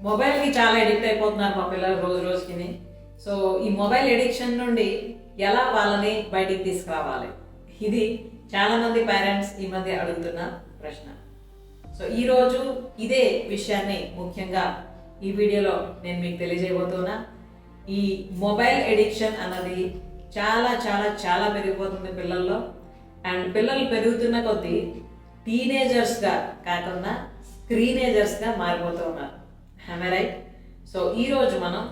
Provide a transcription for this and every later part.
మొబైల్కి చాలా ఎడిక్ట్ అయిపోతున్నారు మా పిల్లలు రోజు రోజుకి. సో ఈ మొబైల్ ఎడిక్షన్ నుండి ఎలా వాళ్ళని బయటికి తీసుకురావాలి, ఇది చాలామంది పేరెంట్స్ ఈ మధ్య అడుగుతున్న ప్రశ్న. సో ఈరోజు ఇదే విషయాన్ని ముఖ్యంగా ఈ వీడియోలో నేను మీకు తెలియజేయబోతున్నా. ఈ మొబైల్ ఎడిక్షన్ అన్నది చాలా చాలా చాలా పెరిగిపోతుంది పిల్లల్లో. అండ్ పిల్లలు పెరుగుతున్న కొద్దీ టీనేజర్స్గా కాకుండా స్క్రీనేజర్స్గా మారిపోతూ ఉన్నారు. రైట్? సో ఈరోజు మనం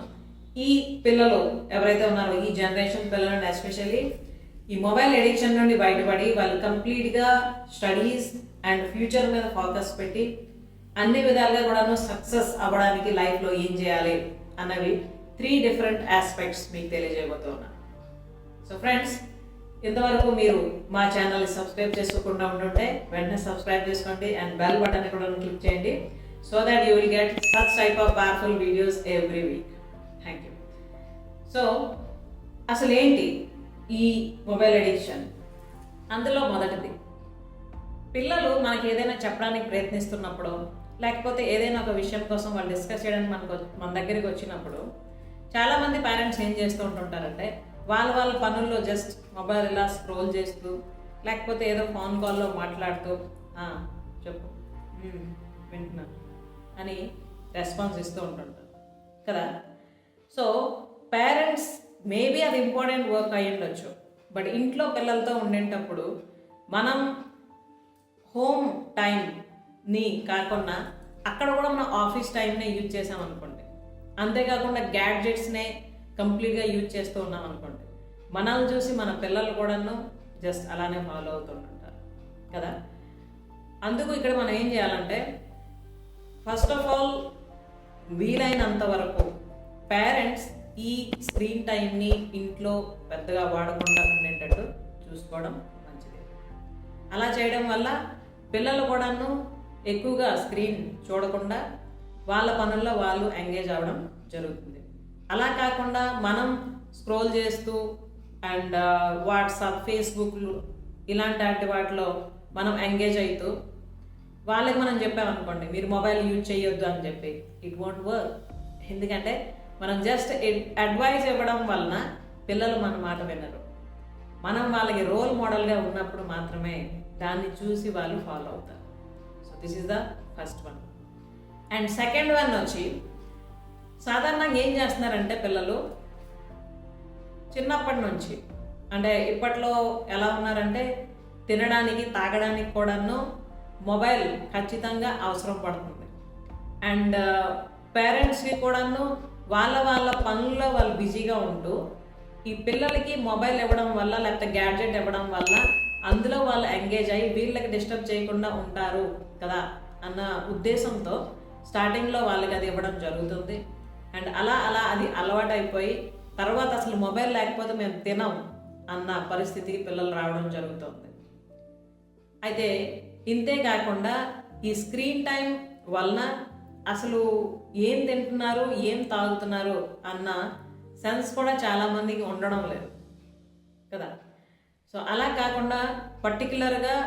ఈ పిల్లలు ఎవరైతే ఉన్నారో, ఈ జనరేషన్ పిల్లలు ఎస్పెషల్లీ ఈ మొబైల్ ఎడిక్షన్ నుండి బయటపడి వాళ్ళు కంప్లీట్గా స్టడీస్ అండ్ ఫ్యూచర్ మీద ఫోకస్ పెట్టి అన్ని విధాలుగా కూడాను సక్సెస్ అవ్వడానికి లైఫ్లో ఏం చేయాలి అన్నవి 3 డిఫరెంట్ ఆస్పెక్ట్స్ మీకు తెలియజేయబోతున్నా. సో ఫ్రెండ్స్, ఇంతవరకు మీరు మా ఛానల్ని సబ్స్క్రైబ్ చేసుకోకుండా ఉంటుంటే వెంటనే సబ్స్క్రైబ్ చేసుకోండి అండ్ బెల్ బటన్ కూడా క్లిక్ చేయండి, so that you will get such type of powerful videos every week. Thank you. So అసలు ఏంటి ఈ మొబైల్ ఎడిక్షన్? అందులో మొదటిది, పిల్లలు మనకి ఏదైనా చెప్పడానికి ప్రయత్నిస్తున్నప్పుడు, లేకపోతే ఏదైనా ఒక విషయం కోసం వాళ్ళు డిస్కస్ చేయడానికి మన దగ్గరికి వచ్చినప్పుడు చాలామంది పేరెంట్స్ ఏం చేస్తూ ఉంటుంటారంటే వాళ్ళ పనుల్లో జస్ట్ మొబైల్ ఇలా స్క్రోల్ చేస్తూ, లేకపోతే ఏదో ఫోన్ కాల్లో మాట్లాడుతూ చెప్పు వింటున్నా అని రెస్పాన్స్ ఇస్తూ ఉంటుంటారు కదా. సో పేరెంట్స్ మేబీ అది ఇంపార్టెంట్ వర్క్ అయ్యి ఉండొచ్చు, బట్ ఇంట్లో పిల్లలతో ఉండేటప్పుడు మనం హోమ్ టైంని కాకుండా అక్కడ కూడా మనం ఆఫీస్ టైంనే యూజ్ చేసామనుకోండి, అంతేకాకుండా గ్యాడ్జెట్స్నే కంప్లీట్గా యూజ్ చేస్తూ ఉన్నాం అనుకోండి, మనల్ని చూసి మన పిల్లలు కూడాను జస్ట్ అలానే ఫాలో అవుతుంటారు కదా. అందుకు ఇక్కడ మనం ఏం చేయాలంటే, ఫస్ట్ ఆఫ్ ఆల్ వీలైనంత వరకు పేరెంట్స్ ఈ స్క్రీన్ టైంని ఇంట్లో పెద్దగా వాడకుండా ఉండేటట్టు చూసుకోవడం మంచిది. అలా చేయడం వల్ల పిల్లలు కూడాను ఎక్కువగా స్క్రీన్ చూడకుండా వాళ్ళ పనుల్లో వాళ్ళు ఎంగేజ్ అవ్వడం జరుగుతుంది. అలా కాకుండా మనం స్క్రోల్ చేస్తూ అండ్ వాట్సాప్, ఫేస్బుక్లు ఇలాంటి వాటిలో మనం ఎంగేజ్ అవుతూ వాళ్ళకి మనం చెప్పామనుకోండి మీరు మొబైల్ యూజ్ చేయొద్దు అని చెప్పి, ఇట్ వోంట్ వర్క్. ఎందుకంటే మనం జస్ట్ అడ్వైస్ ఇవ్వడం వలన పిల్లలు మన మాట వినరు. మనం వాళ్ళకి రోల్ మోడల్గా ఉన్నప్పుడు మాత్రమే దాన్ని చూసి వాళ్ళు ఫాలో అవుతారు. So this is the first one. And second one వచ్చి, సాధారణంగా ఏం చేస్తున్నారంటే పిల్లలు చిన్నప్పటి నుంచి, అంటే ఇప్పట్లో ఎలా ఉన్నారంటే తినడానికి తాగడానికి కూడాను మొబైల్ ఖచ్చితంగా అవసరం పడుతుంది. అండ్ పేరెంట్స్కి కూడాను వాళ్ళ పనుల్లో వాళ్ళు బిజీగా ఉంటూ ఈ పిల్లలకి మొబైల్ ఇవ్వడం వల్ల, లేకపోతే గ్యాడ్జెట్ ఇవ్వడం వల్ల అందులో వాళ్ళు ఎంగేజ్ అయ్యి వీళ్ళకి డిస్టర్బ్ చేయకుండా ఉంటారు కదా అన్న ఉద్దేశంతో స్టార్టింగ్లో వాళ్ళకి అది ఇవ్వడం జరుగుతుంది. అండ్ అలా అది అలవాటు అయిపోయి తర్వాత అసలు మొబైల్ లేకపోతే మేము తినం అన్న పరిస్థితికి పిల్లలు రావడం జరుగుతుంది. అయితే ఇంతే కాకుండా ఈ స్క్రీన్ టైం వలన అసలు ఏం తింటున్నారు, ఏం తాగుతున్నారు అన్న సెన్స్ కూడా చాలామందికి ఉండడం లేదు కదా. సో అలా కాకుండా పర్టికులర్గా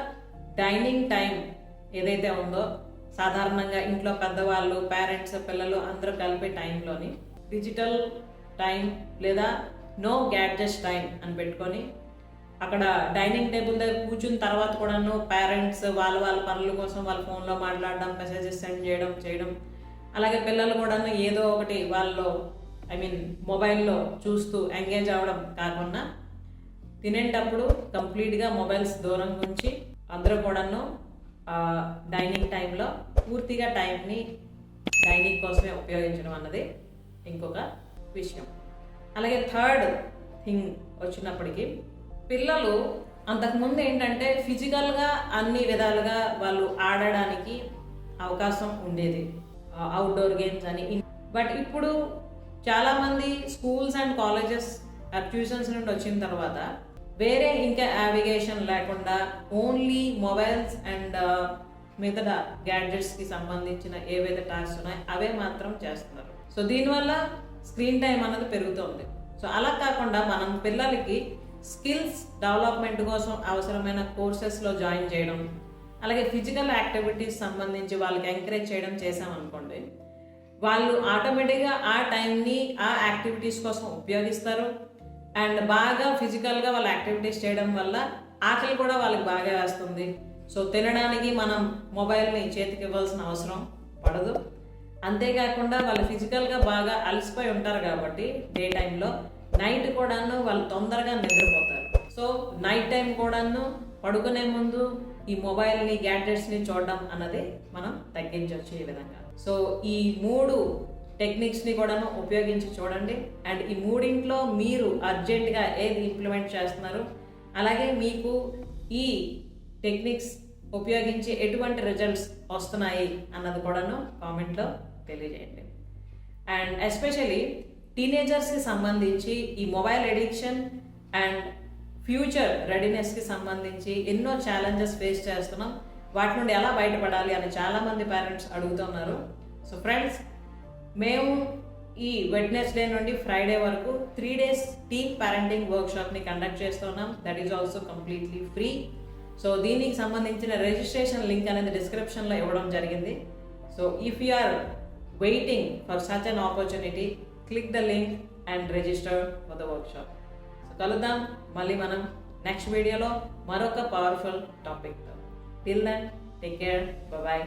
డైనింగ్ టైం ఏదైతే ఉందో, సాధారణంగా ఇంట్లో పెద్దవాళ్ళు, పేరెంట్స్, పిల్లలు అందరూ కలిపే టైంలోని డిజిటల్ టైం లేదా నో గ్యాడ్జెట్స్ టైం అని పెట్టుకొని అక్కడ డైనింగ్ టేబుల్ దగ్గర కూర్చున్న తర్వాత కూడాను పేరెంట్స్ వాళ్ళ పనుల కోసం వాళ్ళ ఫోన్లో మాట్లాడడం, మెసేజెస్ సెండ్ చేయడం, అలాగే పిల్లలు కూడాను ఏదో ఒకటి వాళ్ళు మొబైల్లో చూస్తూ ఎంగేజ్ అవ్వడం కాకుండా తినేటప్పుడు కంప్లీట్గా మొబైల్స్ దూరం ఉంచి అందరూ కూడాను డైనింగ్ టైంలో పూర్తిగా టైంని డైనింగ్ కోసమే ఉపయోగించడం అన్నది ఇంకొక విషయం. అలాగే థర్డ్ థింగ్ వచ్చినప్పటికీ, పిల్లలు అంతకుముందు ఏంటంటే ఫిజికల్గా అన్ని విధాలుగా వాళ్ళు ఆడడానికి అవకాశం ఉండేది, అవుట్డోర్ గేమ్స్ అని. బట్ ఇప్పుడు చాలామంది స్కూల్స్ అండ్ కాలేజెస్, ట్యూషన్స్ నుండి వచ్చిన తర్వాత వేరే ఇంకా యావిగేషన్ లేకుండా ఓన్లీ మొబైల్స్ అండ్ మిగతా గ్యాడ్జెట్స్కి సంబంధించిన ఏవైతే టాస్క్స్ ఉన్నాయో అవే మాత్రం చేస్తున్నారు. సో దీనివల్ల స్క్రీన్ టైం అన్నది పెరుగుతుంది. సో అలా కాకుండా మనం పిల్లలకి స్కిల్స్ డెవలప్మెంట్ కోసం అవసరమైన కోర్సెస్లో జాయిన్ చేయడం, అలాగే ఫిజికల్ యాక్టివిటీస్ సంబంధించి వాళ్ళకి ఎంకరేజ్ చేయడం చేసామనుకోండి, వాళ్ళు ఆటోమేటిక్గా ఆ టైంని ఆ యాక్టివిటీస్ కోసం ఉపయోగిస్తారు. అండ్ బాగా ఫిజికల్గా వాళ్ళ యాక్టివిటీస్ చేయడం వల్ల ఆకలి కూడా వాళ్ళకి బాగా వేస్తుంది. సో తినడానికి మనం మొబైల్ని చేతికి ఇవ్వాల్సిన అవసరం పడదు. అంతేకాకుండా వాళ్ళు ఫిజికల్గా బాగా అలసిపోయి ఉంటారు కాబట్టి డే టైంలో నైట్ కూడాను వాళ్ళు తొందరగా నిద్రపోతారు. సో నైట్ టైం కూడాను పడుకునే ముందు ఈ మొబైల్ని గ్యాడ్జెట్స్ని చూడడం అన్నది మనం తగ్గించవచ్చు ఈ విధంగా. సో ఈ 3 టెక్నిక్స్ని కూడాను ఉపయోగించి చూడండి. అండ్ ఈ మూడింట్లో మీరు అర్జెంటుగా ఏది ఇంప్లిమెంట్ చేస్తున్నారు, అలాగే మీకు ఈ టెక్నిక్స్ ఉపయోగించి ఎటువంటి రిజల్ట్స్ వస్తున్నాయి అన్నది కూడాను కామెంట్లో తెలియజేయండి. అండ్ ఎస్పెషలీ టీనేజర్స్కి సంబంధించి ఈ మొబైల్ ఎడిక్షన్ అండ్ ఫ్యూచర్ రెడీనెస్కి సంబంధించి ఎన్నో ఛాలెంజెస్ ఫేస్ చేస్తున్నాం. వాటి నుండి ఎలా బయటపడాలి అని చాలామంది పేరెంట్స్ అడుగుతున్నారు. సో ఫ్రెండ్స్, మేము ఈ వెడ్నెస్డే నుండి ఫ్రైడే వరకు 3 days టీమ్ పేరెంటింగ్ వర్క్షాప్ని కండక్ట్ చేస్తున్నాం. That is also completely free. So దీనికి సంబంధించిన రిజిస్ట్రేషన్ లింక్ అనేది డిస్క్రిప్షన్లో ఇవ్వడం జరిగింది. So if you are waiting for such an opportunity, click the link and register for the workshop. So కలుద్దాం మళ్ళీ మనం నెక్స్ట్ వీడియోలో మరొక పవర్ఫుల్ టాపిక్తో. Till then, take care, bye.